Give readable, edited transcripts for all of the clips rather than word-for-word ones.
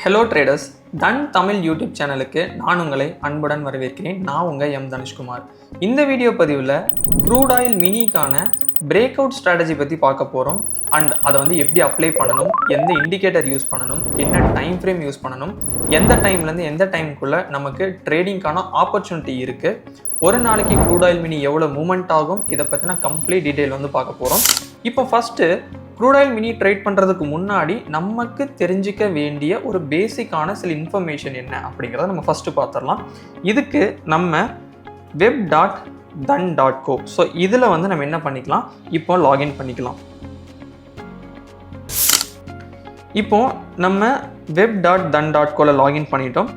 Hello traders, தன் Tamil YouTube சேனலுக்கு நான் உங்களை அன்புடன் வரவேற்கிறேன். நான் உங்கள் எம் தனுஷ்குமார். இந்த வீடியோ பதிவில் க்ரூட் ஆயில் மினிக்கான பிரேக் அவுட் ஸ்ட்ராட்டஜி பற்றி பார்க்க போகிறோம். அண்ட் அதை வந்து எப்படி அப்ளை பண்ணணும், எந்த இண்டிகேட்டர் யூஸ் பண்ணணும், என்ன டைம் ஃப்ரேம் யூஸ் பண்ணணும், எந்த டைம்லேருந்து எந்த டைமுக்குள்ளே நமக்கு ட்ரேடிங்கான ஆப்பர்ச்சுனிட்டி இருக்குது, ஒரு நாளைக்கு க்ரூட் ஆயில் மினி எவ்வளோ மூவ்மெண்ட் ஆகும், இதை பற்றின கம்ப்ளீட் டீட்டெயில் வந்து பார்க்க போகிறோம். இப்போ first crude oil mini trade பண்ணுறதுக்கு முன்னாடி நமக்கு தெரிஞ்சிக்க வேண்டிய ஒரு பேசிக்கான சில இன்ஃபர்மேஷன் என்ன அப்படிங்கிறத நம்ம ஃபஸ்ட்டு பார்த்துடலாம். இதுக்கு நம்ம web.dhan.co ஸோ இதில் வந்து நம்ம என்ன பண்ணிக்கலாம், இப்போ லாகின் பண்ணிக்கலாம். இப்போ நம்ம web.dhan.co லாகின் பண்ணிட்டோம்.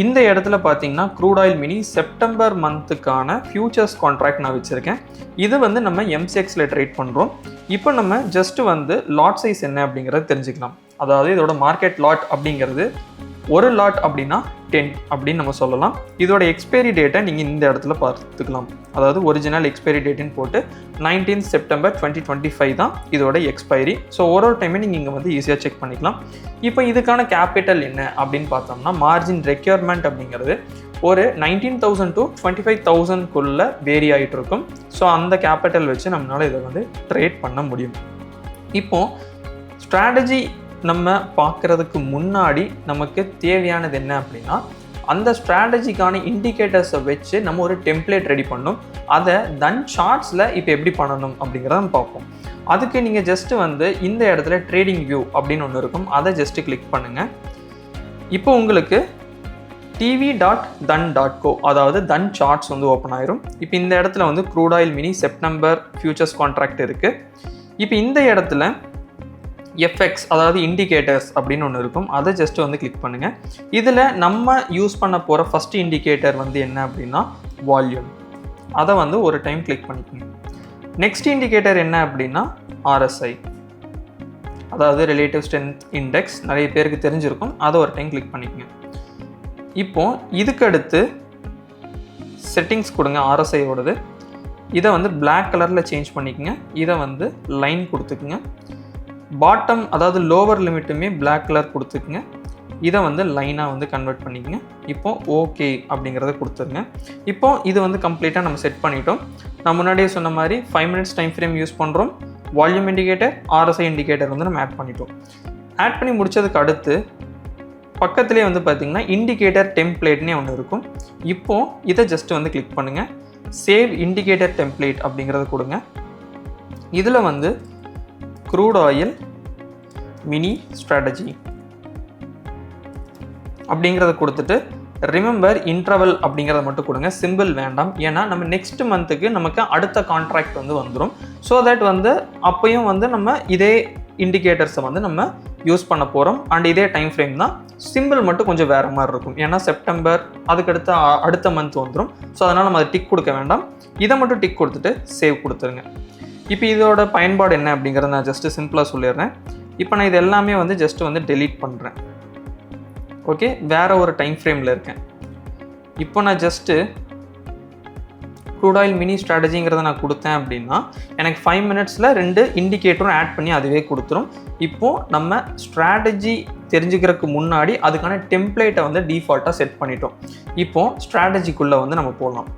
இந்த இடத்துல பார்த்தீங்கன்னா க்ரூட் ஆயில் மினி செப்டம்பர் மந்த்துக்கான ஃபியூச்சர்ஸ் கான்ட்ராக்ட் நான் வச்சுருக்கேன். இது வந்து நம்ம எம்சிஎக்ஸில் ட்ரேட் பண்ணுறோம். இப்போ நம்ம ஜஸ்ட்டு வந்து லாட் சைஸ் என்ன அப்படிங்கிறத தெரிஞ்சுக்கலாம். அதாவது இதோட மார்க்கெட் லாட் அப்படிங்கிறது ஒரு லாட் அப்படின்னா 10 அப்படின்னு நம்ம சொல்லலாம். இதோட எக்ஸ்பைரி டேட்டை நீங்கள் இந்த இடத்துல பார்த்துக்கலாம். அதாவது ஒரிஜினல் எக்ஸ்பைரி டேட்டுன்னு போட்டு 19 செப்டம்பர் 2025 தான் இதோட எக்ஸ்பைரி. ஸோ ஒரு டைமே நீங்கள் இங்கே வந்து ஈஸியாக செக் பண்ணிக்கலாம். இப்போ இதுக்கான கேபிட்டல் என்ன அப்படின்னு பார்த்தோம்னா மார்ஜின் ரெக்யர்மெண்ட் அப்படிங்கிறது ஒரு 19,000 to 25,000 வேரி ஆகிட்டு இருக்கும். ஸோ அந்த கேபிட்டல் வச்சு நம்மளால் இதை வந்து ட்ரேட் பண்ண முடியும். இப்போது ஸ்ட்ராட்டஜி நம்ம பார்க்குறதுக்கு முன்னாடி நமக்கு தேவையானது என்ன அப்படின்னா, அந்த ஸ்ட்ராட்டஜிக்கான இண்டிகேட்டர்ஸை வச்சு நம்ம ஒரு டெம்ப்ளேட் ரெடி பண்ணணும். அதை தன் சார்ட்ஸில் இப்போ எப்படி பண்ணணும் அப்படிங்கிறத நம்ம பார்ப்போம். அதுக்கு நீங்கள் ஜஸ்ட்டு வந்து இந்த இடத்துல ட்ரேடிங் வியூ அப்படின்னு ஒன்று இருக்கும், அதை ஜஸ்ட்டு கிளிக் பண்ணுங்கள். இப்போ உங்களுக்கு tv.dhan.co அதாவது தன் சார்ட்ஸ் வந்து ஓப்பன் ஆயிரும். இப்போ இந்த இடத்துல வந்து crude oil mini September futures contract இருக்குது. இப்போ இந்த இடத்துல எஃப்எக்ஸ் அதாவது இண்டிகேட்டர்ஸ் அப்படின்னு ஒன்று இருக்கும், அதை ஜஸ்ட் வந்து கிளிக் பண்ணுங்கள். இதில் நம்ம யூஸ் பண்ண போகிற ஃபஸ்ட் இண்டிகேட்டர் வந்து என்ன அப்படின்னா வால்யூம். அதை வந்து ஒரு டைம் கிளிக் பண்ணிக்கோங்க. நெக்ஸ்ட் இண்டிகேட்டர் என்ன அப்படின்னா ஆர்எஸ்ஐ அதாவது ரிலேட்டிவ் ஸ்ட்ரென்த் இண்டெக்ஸ், நிறைய பேருக்கு தெரிஞ்சிருக்கும், அதை ஒரு டைம் கிளிக் பண்ணிக்கோங்க. இப்போது இதுக்கு அடுத்து செட்டிங்ஸ் கொடுங்க ஆர்எஸ்ஐயோடது. இதை வந்து பிளாக் கலரில் சேஞ்ச் பண்ணிக்கோங்க. இதை வந்து லைன் கொடுத்துக்குங்க. பாட்டம் அதாவது லோவர் லிமிட்டுமே பிளாக் கலர் கொடுத்துக்குங்க. இதை வந்து லைனாக வந்து கன்வெர்ட் பண்ணிக்கங்க. இப்போது ஓகே அப்படிங்கிறத கொடுத்துருங்க. இப்போது இது வந்து கம்ப்ளீட்டாக நம்ம செட் பண்ணிட்டோம். நான் முன்னாடியே சொன்ன மாதிரி 5 மினிட்ஸ் டைம் ஃப்ரேம் யூஸ் பண்ணுறோம். வால்யூம் இண்டிகேட்டர், ஆர்எஸ்ஐ இண்டிகேட்டர் வந்து நம்ம ஆட் பண்ணிட்டோம். ஆட் பண்ணி முடித்ததுக்கு அடுத்து பக்கத்துலேயே வந்து பார்த்திங்கன்னா இண்டிகேட்டர் டெம்ப்ளேட்னே ஒன்று இருக்கும். இப்போது இதை ஜஸ்ட்டு வந்து கிளிக் பண்ணுங்கள். சேவ் இண்டிகேட்டர் டெம்ப்ளேட் அப்படிங்கிறத கொடுங்க. இதில் வந்து க்ரூட் ஆயில் மினி ஸ்ட்ராட்டஜி அப்படிங்கிறத கொடுத்துட்டு ரிமெம்பர் இன்டர்வல் அப்படிங்கிறத மட்டும் கொடுங்க. சிம்பிள் வேண்டாம், ஏன்னா நம்ம நெக்ஸ்ட் மந்த்துக்கு நமக்கு அடுத்த கான்ட்ராக்ட் வந்து வந்துடும். ஸோ தட் வந்து அப்பையும் வந்து நம்ம இதே இண்டிகேட்டர்ஸை வந்து நம்ம யூஸ் பண்ண போகிறோம். அண்ட் இதே டைம் ஃப்ரேம் தான், சிம்பிள் மட்டும் கொஞ்சம் வேறு மாதிரி இருக்கும். ஏன்னா செப்டம்பர் அதுக்கடுத்து அடுத்த மந்த் வந்துடும். ஸோ அதனால் நம்ம அதை டிக் கொடுக்க வேண்டாம். இதை மட்டும் டிக் கொடுத்துட்டு சேவ் கொடுத்துருங்க. இப்போ இதோட பயன்பாடு என்ன அப்படிங்கிறத நான் ஜஸ்ட்டு சிம்பிளாக சொல்லிடுறேன். இப்போ நான் இது எல்லாமே வந்து ஜஸ்ட்டு வந்து டெலீட் பண்ணுறேன். ஓகே, வேறு ஒரு டைம் ஃப்ரேமில் இருக்கேன். இப்போ நான் ஜஸ்ட்டு க்ரூட் ஆயில் மினி ஸ்ட்ராட்டஜிங்கிறத நான் கொடுத்தேன் அப்படின்னா எனக்கு 5 மினிட்ஸில் 2 இண்டிகேட்டரும் ஆட் பண்ணி அதுவே கொடுத்துரும். இப்போது நம்ம ஸ்ட்ராட்டஜி தெரிஞ்சுக்கிறதுக்கு முன்னாடி அதுக்கான டெம்ப்ளேட்டை வந்து டிஃபால்ட்டாக செட் பண்ணிட்டோம். இப்போது ஸ்ட்ராட்டஜிக்குள்ளே வந்து நம்ம போகலாம்.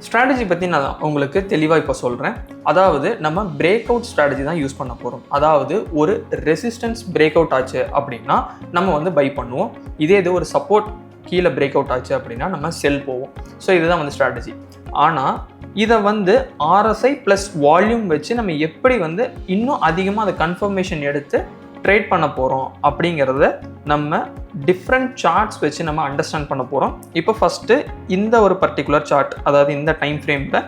ஸ்ட்ராட்டஜி பற்றி நான் உங்களுக்கு தெளிவாக இப்போ சொல்கிறேன். அதாவது நம்ம பிரேக் அவுட் ஸ்ட்ராட்டஜி தான் யூஸ் பண்ண போகிறோம். அதாவது ஒரு ரெசிஸ்டன்ஸ் பிரேக் அவுட் ஆச்சு அப்படின்னா நம்ம வந்து பை பண்ணுவோம். இதே இது ஒரு சப்போர்ட் கீழே பிரேக் அவுட் ஆச்சு அப்படின்னா நம்ம செல் போவோம். ஸோ இதுதான் வந்து ஸ்ட்ராட்டஜி. ஆனால் இதை வந்து ஆர்எஸ்ஐ ப்ளஸ் வால்யூம் வச்சு நம்ம எப்படி வந்து இன்னும் அதிகமாக அதை கன்ஃபர்மேஷன் எடுத்து ட்ரேட் பண்ண போகிறோம் அப்படிங்கிறத நம்ம டிஃப்ரெண்ட் சார்ட்ஸ் வச்சு நம்ம அண்டர்ஸ்டாண்ட் பண்ண போகிறோம். இப்போ ஃபஸ்ட்டு இந்த ஒரு பர்டிகுலர் சார்ட், அதாவது இந்த டைம் ஃப்ரேமில்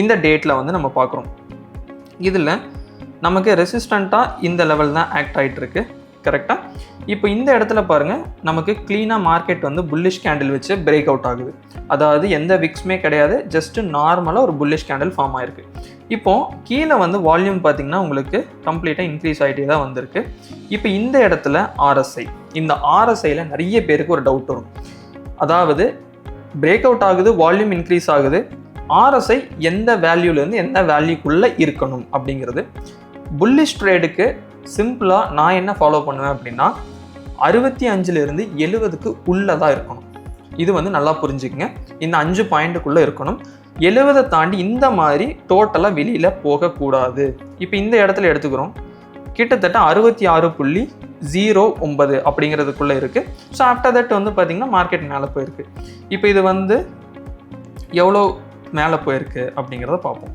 இந்த டேட்டில் வந்து நம்ம பார்க்குறோம். இதில் நமக்கு ரெசிஸ்டண்ட்டாக இந்த லெவல் தான் ஆக்ட் ஆகிட்டுருக்கு. கரெக்டாக இப்போ இந்த இடத்துல பாருங்கள், நமக்கு க்ளீனாக மார்க்கெட் வந்து புல்லிஷ் கேண்டில் வச்சு பிரேக் அவுட் ஆகுது. அதாவது எந்த விக்ஸுமே கிடையாது, ஜஸ்ட்டு நார்மலாக ஒரு புல்லிஷ் கேண்டில் ஃபார்ம் ஆகிருக்கு. இப்போது கீழே வந்து வால்யூம் பார்த்திங்கன்னா உங்களுக்கு கம்ப்ளீட்டாக இன்க்ரீஸ் ஆகிட்டே தான் வந்திருக்கு. இப்போ இந்த இடத்துல ஆர்எஸ்ஐ, இந்த ஆர்எஸ்ஐயில் நிறைய பேருக்கு ஒரு டவுட் வரும். அதாவது பிரேக் அவுட் ஆகுது, வால்யூம் இன்க்ரீஸ் ஆகுது, ஆர்எஸ்ஐ எந்த வேல்யூலேருந்து எந்த வேல்யூக்குள்ளே இருக்கணும் அப்படிங்கிறது. புல்லிஷ் ட்ரேடுக்கு சிம்பிளாக நான் என்ன ஃபாலோ பண்ணுவேன் அப்படின்னா, 65 70க்கு உள்ளதாக இருக்கணும். இது வந்து நல்லா புரிஞ்சுக்கங்க. இந்த 5 பாயிண்ட்டுக்குள்ளே இருக்கணும். 70 தாண்டி இந்த மாதிரி டோட்டலாக வெளியில் போகக்கூடாது. இப்போ இந்த இடத்துல எடுத்துக்கிறோம், கிட்டத்தட்ட 66.09 அப்படிங்கிறதுக்குள்ளே இருக்குது. ஸோ ஆஃப்டர் தட் வந்து பார்த்திங்கன்னா மார்க்கெட் மேலே போயிருக்கு. இப்போ இது வந்து எவ்வளோ மேலே போயிருக்கு அப்படிங்கிறத பார்ப்போம்.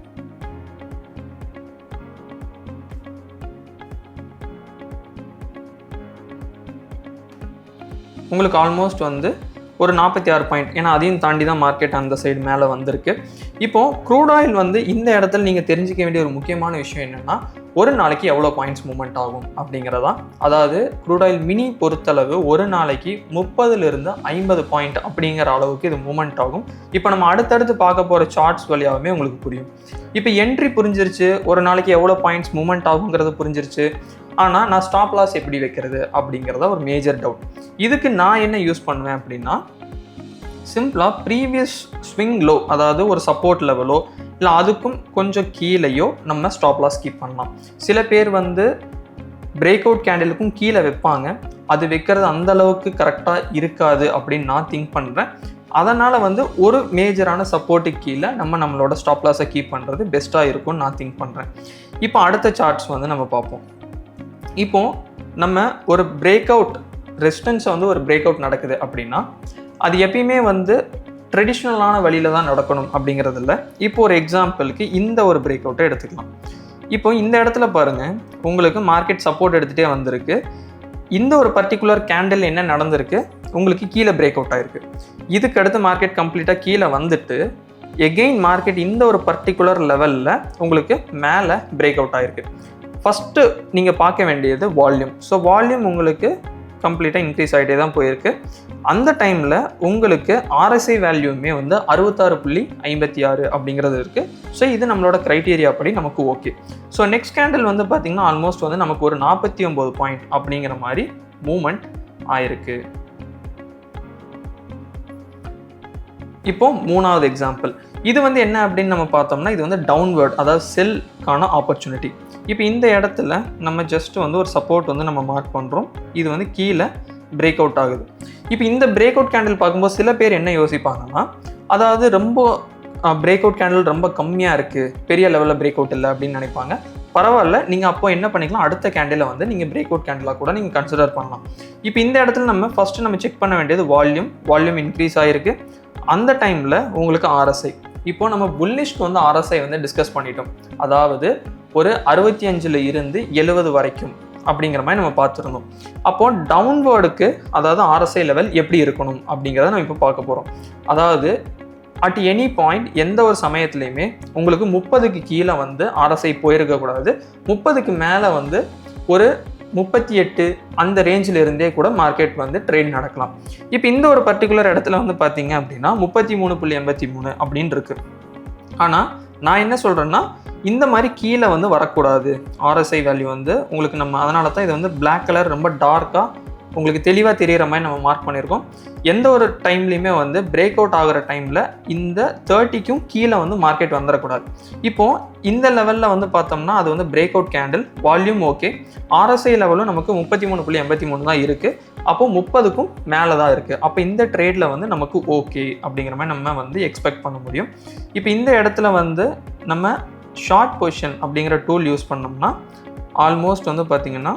உங்களுக்கு ஆல்மோஸ்ட் வந்து ஒரு 46 பாயிண்ட், ஏன்னா அதையும் தாண்டி தான் மார்க்கெட் அந்த சைடு மேலே வந்திருக்கு. இப்போது க்ரூட் ஆயில் வந்து இந்த இடத்துல நீங்கள் தெரிஞ்சிக்க வேண்டிய ஒரு முக்கியமான விஷயம் என்னென்னா, ஒரு நாளைக்கு எவ்வளோ பாயிண்ட்ஸ் மூவ்மெண்ட் ஆகும் அப்படிங்கிறதா. அதாவது க்ரூட் ஆயில் மினி பொறுத்தளவு ஒரு நாளைக்கு 30 to 50 பாயிண்ட் அப்படிங்கிற அளவுக்கு இது மூவ்மெண்ட் ஆகும். இப்போ நம்ம அடுத்தடுத்து பார்க்க போகிற சார்ட்ஸ் வழியாகவே உங்களுக்கு புரியும். இப்போ என்ட்ரி புரிஞ்சிருச்சு, ஒரு நாளைக்கு எவ்வளோ பாயிண்ட்ஸ் மூவ்மெண்ட் ஆகுங்கிறது புரிஞ்சிருச்சு. ஆனால் நான் ஸ்டாப் லாஸ் எப்படி வைக்கிறது அப்படிங்கிறத ஒரு மேஜர் டவுட். இதுக்கு நான் என்ன யூஸ் பண்ணுவேன் அப்படின்னா, சிம்பிளாக ப்ரீவியஸ் ஸ்விங் லோ, அதாவது ஒரு சப்போர்ட் லெவலோ இல்லை அதுக்கும் கொஞ்சம் கீழேயோ நம்ம ஸ்டாப் லாஸ் கீப் பண்ணலாம். சில பேர் வந்து பிரேக் அவுட் கேண்டிலுக்கும் கீழே வைப்பாங்க. அது வைக்கிறது அந்த அளவுக்கு கரெக்டாக இருக்காது அப்படின்னு நான் திங்க் பண்ணுறேன். அதனால் வந்து ஒரு மேஜரான சப்போர்ட்டுக்கு கீழே நம்மளோட ஸ்டாப் லாஸை கீப் பண்ணுறது பெஸ்ட்டாக இருக்கும்னு நான் திங்க் பண்ணுறேன். இப்போ அடுத்த சார்ட்ஸ் வந்து நம்ம பார்ப்போம். இப்போ நம்ம ஒரு பிரேக் அவுட் ரெசிஸ்டன்ஸை வந்து ஒரு பிரேக் அவுட் நடக்குது அப்படின்னா அது எப்பயுமே வந்து ட்ரெடிஷ்னலான வழியில் தான் நடக்கணும் அப்படிங்கிறது இல்லை. இப்போ ஒரு எக்ஸாம்பிளுக்கு இந்த ஒரு பிரேக் அவுட்டை எடுத்துக்கலாம். இப்போ இந்த இடத்துல பாருங்கள், உங்களுக்கு மார்க்கெட் சப்போர்ட் எடுத்துகிட்டே வந்திருக்கு. இந்த ஒரு பர்டிகுலர் கேண்டில் என்ன நடந்திருக்கு, உங்களுக்கு கீழே பிரேக் அவுட் ஆகிருக்கு. இதுக்கு அடுத்து மார்க்கெட் கம்ப்ளீட்டாக கீழே வந்துட்டு எகெயின் மார்க்கெட் இந்த ஒரு பர்டிகுலர் லெவலில் உங்களுக்கு மேலே பிரேக் அவுட் ஆகிருக்கு. ஃபஸ்ட்டு நீங்கள் பார்க்க வேண்டியது வால்யூம். ஸோ வால்யூம் உங்களுக்கு கம்ப்ளீட்டாக இன்க்ரீஸ் ஆகிட்டே தான் போயிருக்கு. அந்த டைமில் உங்களுக்கு RSI வேல்யூமே வந்து 66.56 அப்படிங்கிறது இருக்குது. ஸோ இது நம்மளோட க்ரைட்டீரியா படி நமக்கு ஓகே. ஸோ நெக்ஸ்ட் கேண்டில் வந்து பார்த்திங்கன்னா ஆல்மோஸ்ட் வந்து நமக்கு ஒரு 49 பாயிண்ட் அப்படிங்கிற மாதிரி மூமெண்ட் ஆயிருக்கு. இப்போ மூணாவது எக்ஸாம்பிள், இது வந்து என்ன அப்படின்னு நம்ம பார்த்தோம்னா, இது வந்து டவுன்வர்ட், அதாவது செல்க்கான ஆப்பர்ச்சுனிட்டி. இப்போ இந்த இடத்துல நம்ம ஜஸ்ட் வந்து ஒரு சப்போர்ட் வந்து நம்ம மார்க் பண்ணுறோம். இது வந்து கீழே பிரேக் அவுட் ஆகுது. இப்போ இந்த பிரேக் அவுட் கேண்டில் பார்க்கும்போது சில பேர் என்ன யோசிப்பாங்கன்னா, அதாவது ரொம்ப பிரேக் அவுட் கேண்டில் ரொம்ப கம்மியாக இருக்குது, பெரிய லெவலில் பிரேக் அவுட் இல்லை அப்படின்னு நினைப்பாங்க. பரவாயில்ல, நீங்கள் அப்போ என்ன பண்ணிக்கலாம், அடுத்த கேண்டிலை வந்து நீங்கள் பிரேக் அவுட் கேண்டிலாக கூட நீங்கள் கன்சிடர் பண்ணலாம். இப்போ இந்த இடத்துல நம்ம செக் பண்ண வேண்டியது வால்யூம் இன்க்ரீஸ் ஆகிருக்கு. அந்த டைமில் உங்களுக்கு RSI. இப்போ நம்ம புல்லிஷ்க்கு வந்து RSI வந்து டிஸ்கஸ் பண்ணிட்டோம். அதாவது ஒரு 65 to 70 வரைக்கும் அப்படிங்கிற மாதிரி நம்ம பார்த்துருந்தோம். அப்போது டவுன்வேர்டுக்கு அதாவது RSI லெவல் எப்படி இருக்கணும் அப்படிங்கிறத நம்ம இப்போ பார்க்க போகிறோம். அதாவது அட் எனி பாயிண்ட் எந்த ஒரு சமயத்துலையுமே உங்களுக்கு 30க்கு கீழே வந்து RSI போயிருக்கக்கூடாது. 30க்கு மேலே வந்து ஒரு 38 அந்த ரேஞ்சில் இருந்தே கூட மார்க்கெட் வந்து ட்ரேட் நடக்கலாம். இப்போ இந்த ஒரு பர்டிகுலர் இடத்துல வந்து பார்த்தீங்க அப்படின்னா 33.83 அப்படின்னு இருக்கு. ஆனால் நான் என்ன சொல்கிறேன்னா, இந்த மாதிரி கீழே வந்து வரக்கூடாது RSI வேல்யூ வந்து உங்களுக்கு. நம்ம அதனால தான் இது வந்து பிளாக் கலர் ரொம்ப டார்க்காக உங்களுக்கு தெளிவாக தெரிகிற மாதிரி நம்ம மார்க் பண்ணியிருக்கோம். எந்த ஒரு டைம்லையுமே வந்து பிரேக் அவுட் ஆகிற டைமில் இந்த 30க்கும் கீழே வந்து மார்க்கெட் வந்துடக்கூடாது. இப்போது இந்த லெவலில் வந்து பார்த்தோம்னா அது வந்து break out candle, volume okay, RSI லெவலும் நமக்கு 33.83 தான் இருக்குது. அப்போது 30க்கும் மேலே தான் இருக்குது. அப்போ இந்த ட்ரேடில் வந்து நமக்கு ஓகே அப்படிங்கிற மாதிரி நம்ம வந்து எக்ஸ்பெக்ட் பண்ண முடியும். இப்போ இந்த இடத்துல வந்து நம்ம ஷார்ட் பொசிஷன் அப்படிங்கிற டூல் யூஸ் பண்ணோம்னா ஆல்மோஸ்ட் வந்து பார்த்திங்கன்னா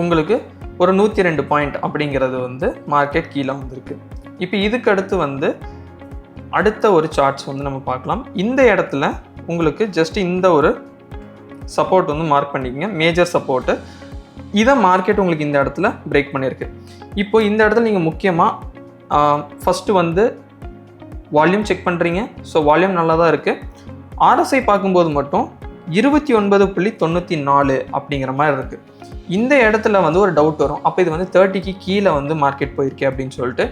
உங்களுக்கு ஒரு 102 பாயிண்ட் அப்படிங்கிறது வந்து மார்க்கெட் கீழே வந்திருக்கு. இப்போ இதுக்கு அடுத்து வந்து அடுத்த ஒரு சார்ட்ஸ் வந்து நம்ம பார்க்கலாம். இந்த இடத்துல உங்களுக்கு ஜஸ்ட் இந்த ஒரு சப்போர்ட் வந்து மார்க் பண்ணிக்கங்க, மேஜர் சப்போர்ட்டு. இதை மார்க்கெட் உங்களுக்கு இந்த இடத்துல பிரேக் பண்ணியிருக்கு. இப்போ இந்த இடத்துல நீங்கள் முக்கியமாக ஃபஸ்ட்டு வந்து வால்யூம் செக் பண்ணுறீங்க. ஸோ வால்யூம் நல்லா தான் இருக்குது. RSI பார்க்கும்போது மட்டும் 29.94 அப்படிங்கிற மாதிரி இருக்குது. இந்த இடத்துல வந்து ஒரு டவுட் வரும், அப்போ இது வந்து 30க்கு கீழே வந்து மார்க்கெட் போயிருக்கு அப்படின்னு சொல்லிட்டு.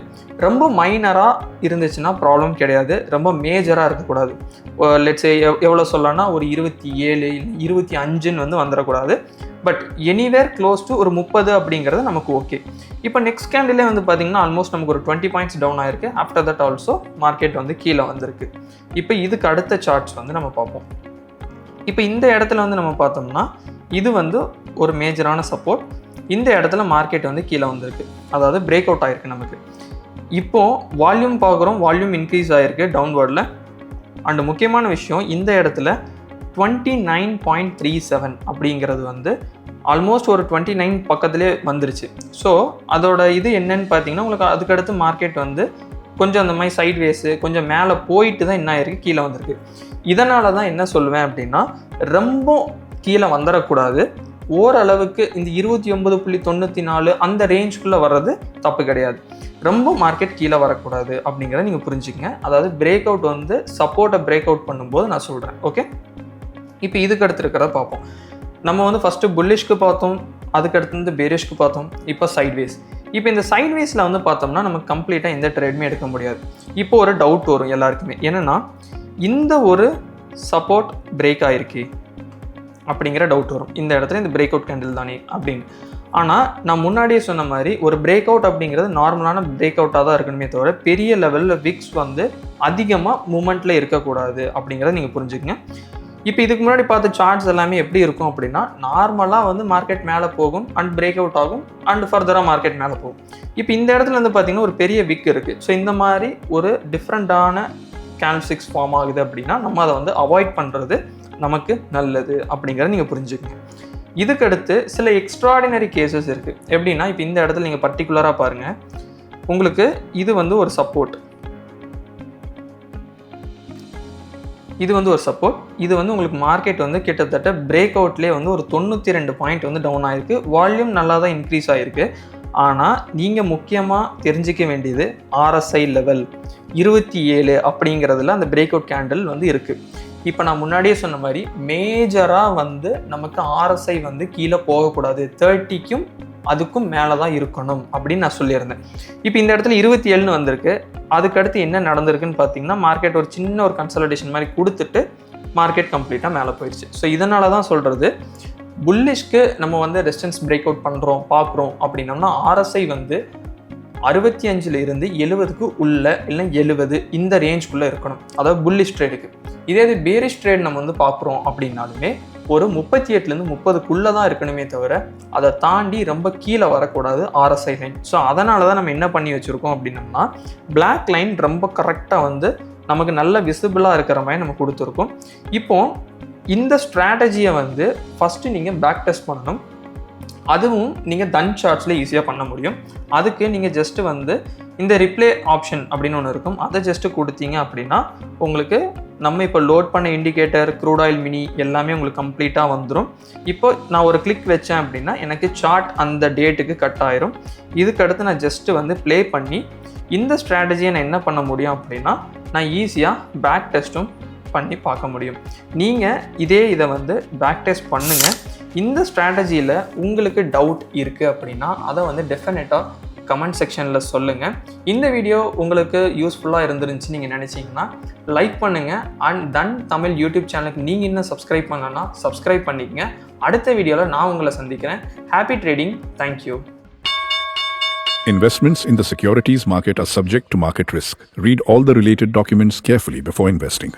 ரொம்ப மைனராக இருந்துச்சுன்னா ப்ராப்ளம் கிடையாது, ரொம்ப மேஜராக இருக்கக்கூடாது. லெட்ஸே எவ்வளோ சொல்லலாம்னா ஒரு 27 25 வந்து வந்துடக்கூடாது. பட் எனிவேர் க்ளோஸ் டு ஒரு 30 அப்படிங்கிறது நமக்கு ஓகே. இப்போ நெக்ஸ்ட் கேண்டிலே வந்து பார்த்திங்கன்னா ஆல்மோஸ்ட் நமக்கு ஒரு 20 பாயிண்ட்ஸ் டவுன் ஆயிருக்கு. ஆஃப்டர் தட் ஆல்சோ மார்க்கெட் வந்து கீழே வந்திருக்கு. இப்போ இதுக்கு அடுத்த சார்ட்ஸ் வந்து நம்ம பார்ப்போம். இப்போ இந்த இடத்துல வந்து நம்ம பார்த்தோம்னா இது வந்து ஒரு மேஜரான சப்போர்ட். இந்த இடத்துல மார்க்கெட் வந்து கீழே வந்திருக்கு, அதாவது பிரேக் அவுட் ஆகிருக்கு நமக்கு. இப்போது வால்யூம் பார்க்குறோம், வால்யூம் இன்க்ரீஸ் ஆகிருக்கு டவுன்வர்டில். அண்டு முக்கியமான விஷயம், இந்த இடத்துல 29.37 அப்படிங்கிறது வந்து ஆல்மோஸ்ட் ஒரு 29 பக்கத்துலேயே வந்துருச்சு. ஸோ அதோட இது என்னன்னு பார்த்தீங்கன்னா, உங்களுக்கு அதுக்கடுத்து மார்க்கெட் வந்து கொஞ்சம் அந்த மாதிரி சைட்வேஸு கொஞ்சம் மேலே போயிட்டு தான் என்ன ஆயிருக்கு, கீழே வந்திருக்கு. இதனால தான் என்ன சொல்லுவேன் அப்படின்னா, ரொம்ப கீழே வந்துடக்கூடாது. ஓரளவுக்கு இந்த 29.94 அந்த ரேஞ்சுக்குள்ளே வர்றது தப்பு கிடையாது. ரொம்ப மார்க்கெட் கீழே வரக்கூடாது அப்படிங்கிறத நீங்கள் புரிஞ்சுக்கங்க. அதாவது பிரேக் அவுட் வந்து சப்போர்ட்டை பிரேக் அவுட் பண்ணும்போது நான் சொல்கிறேன். ஓகே, இப்போ இதுக்கு அடுத்து இருக்கிறத பார்ப்போம். நம்ம வந்து ஃபஸ்ட்டு புல்லிஷ்க்கு பார்த்தோம், அதுக்கடுத்து வந்து பேரிஷ்க்கு பார்த்தோம், இப்போ சைட்வேஸ். இப்போ இந்த சைட்வேஸில் வந்து பார்த்தோம்னா நமக்கு கம்ப்ளீட்டாக எந்த ட்ரேடுமே எடுக்க முடியாது. இப்போ ஒரு டவுட் வரும் எல்லாருக்குமே, என்னென்னா இந்த ஒரு சப்போர்ட் பிரேக் ஆகிருக்கு அப்படிங்கிற டவுட் வரும். இந்த இடத்துல இந்த பிரேக் அவுட் கேண்டில் தானே அப்படின்னு. ஆனால் நான் முன்னாடியே சொன்ன மாதிரி ஒரு பிரேக் அவுட் அப்படிங்கிறது நார்மலான பிரேக் அவுட்டாக தான் இருக்கணுமே தவிர பெரிய லெவலில் விக்ஸ் வந்து அதிகமாக மூமெண்ட்டில் இருக்கக்கூடாது அப்படிங்கிறத நீங்கள் புரிஞ்சுக்கங்க. இப்போ இதுக்கு முன்னாடி பார்த்த சார்ட்ஸ் எல்லாமே எப்படி இருக்கும் அப்படின்னா, நார்மலாக வந்து மார்க்கெட் மேலே போகும் அண்ட் பிரேக் அவுட் ஆகும் அண்ட் ஃபர்தராக மார்க்கெட் மேலே போகும். இப்போ இந்த இடத்துல வந்து பார்த்திங்கன்னா ஒரு பெரிய விக் இருக்குது. ஸோ இந்த மாதிரி ஒரு டிஃப்ரெண்ட்டான கேண்டில்ஸ்டிக்ஸ் ஃபார்ம் ஆகுது அப்படின்னா நம்ம அதை வந்து அவாய்ட் பண்ணுறது நமக்கு நல்லது அப்படிங்கிறத நீங்கள் புரிஞ்சுக்கங்க. இதுக்கடுத்து சில எக்ஸ்ட்ராடினரி கேசஸ் இருக்குது. எப்படின்னா, இப்போ இந்த இடத்துல நீங்கள் பர்டிகுலராக பாருங்கள், உங்களுக்கு இது வந்து ஒரு சப்போர்ட், இது வந்து ஒரு சப்போர்ட். இது வந்து உங்களுக்கு மார்க்கெட் வந்து கிட்டத்தட்ட பிரேக் அவுட்லேயே வந்து ஒரு 92 பாயிண்ட் வந்து டவுன் ஆகிருக்கு. வால்யூம் நல்லா தான் இன்க்ரீஸ் ஆகிருக்கு. ஆனால் நீங்கள் முக்கியமாக தெரிஞ்சிக்க வேண்டியது RSI லெவல் 27 அப்படிங்கிறதுல அந்த பிரேக் அவுட் கேண்டில் வந்து இருக்குது. இப்போ நான் முன்னாடியே சொன்ன மாதிரி மேஜராக வந்து நமக்கு RSI வந்து கீழே போகக்கூடாது, 30க்கும் அதுக்கும் மேலே தான் இருக்கணும் அப்படின்னு நான் சொல்லியிருந்தேன். இப்போ இந்த இடத்துல 27ன்னு வந்திருக்கு. அதுக்கடுத்து என்ன நடந்திருக்குன்னு பார்த்தீங்கன்னா, மார்க்கெட் ஒரு சின்ன ஒரு கன்சல்டேஷன் மாதிரி கொடுத்துட்டு மார்க்கெட் கம்ப்ளீட்டாக மேலே போயிடுச்சு. ஸோ இதனால தான் சொல்கிறது, புல்லிஷ்க்கு நம்ம வந்து ரெசிஸ்டன்ஸ் பிரேக் அவுட் பண்ணுறோம் பார்க்குறோம் அப்படின்னோம்னா RSI வந்து 65 70க்கு உள்ள இல்லை 70 இந்த ரேஞ்சுக்குள்ளே இருக்கணும், அதாவது புல்லிஷ் ட்ரேடுக்கு. இதே இது பேரிஷ் ட்ரேட் நம்ம வந்து பார்க்குறோம் அப்படின்னாலுமே ஒரு 38 30க்குள்ளே தான் இருக்கணுமே தவிர அதை தாண்டி ரொம்ப கீழே வரக்கூடாது RSI லைன். ஸோ அதனால தான் நம்ம என்ன பண்ணி வச்சுருக்கோம் அப்படின்னம்னா, பிளாக் லைன் ரொம்ப கரெக்டாக வந்து நமக்கு நல்ல விசிபிளாக இருக்கிற மாதிரி நம்ம கொடுத்துருக்கோம். இப்போது இந்த ஸ்ட்ராட்டஜியை வந்து ஃபஸ்ட்டு நீங்கள் பேக் டெஸ்ட் பண்ணணும். அதுவும் நீங்கள் தன் சார்ட்ஸில் ஈஸியாக பண்ண முடியும். அதுக்கு நீங்கள் ஜஸ்ட்டு வந்து இந்த ரிப்ளே ஆப்ஷன் அப்படின்னு ஒன்று இருக்கும், அதை ஜஸ்ட்டு கொடுத்தீங்க அப்படின்னா உங்களுக்கு நம்ம இப்போ லோட் பண்ண இண்டிகேட்டர், க்ரூட் ஆயில் மினி எல்லாமே உங்களுக்கு கம்ப்ளீட்டாக வந்துடும். இப்போ நான் ஒரு கிளிக் வச்சேன் அப்படின்னா எனக்கு சார்ட் அந்த டேட்டுக்கு கட் ஆயிரும். இதுக்கடுத்து நான் ஜஸ்ட்டு வந்து ப்ளே பண்ணி இந்த ஸ்ட்ராட்டஜியை நான் என்ன பண்ண முடியும் அப்படின்னா, நான் ஈஸியாக பேக் டெஸ்ட்டும் பண்ணி பார்க்க முடியும். நீங்கள் இதை வந்து பேக் டெஸ்ட் பண்ணுங்கள். இந்த ஸ்ட்ராட்டஜியில் உங்களுக்கு டவுட் இருக்குது அப்படின்னா அதை வந்து டெஃபினட்டாக கமெண்ட் செக்ஷனில் சொல்லுங்கள். இந்த வீடியோ உங்களுக்கு யூஸ்ஃபுல்லாக இருந்துருந்துச்சு நீங்கள் நினச்சிங்கன்னா லைக் பண்ணுங்கள். அண்ட் தன் தமிழ் யூடியூப் சேனலுக்கு நீங்கள் இன்னும் சப்ஸ்கிரைப் பண்ணலன்னா சப்ஸ்கிரைப் பண்ணிக்கங்க. அடுத்த வீடியோவில் நான் உங்களை சந்திக்கிறேன். Happy trading. Thank you. Investments in the securities market are subject to market risk. Read all the related documents carefully before investing.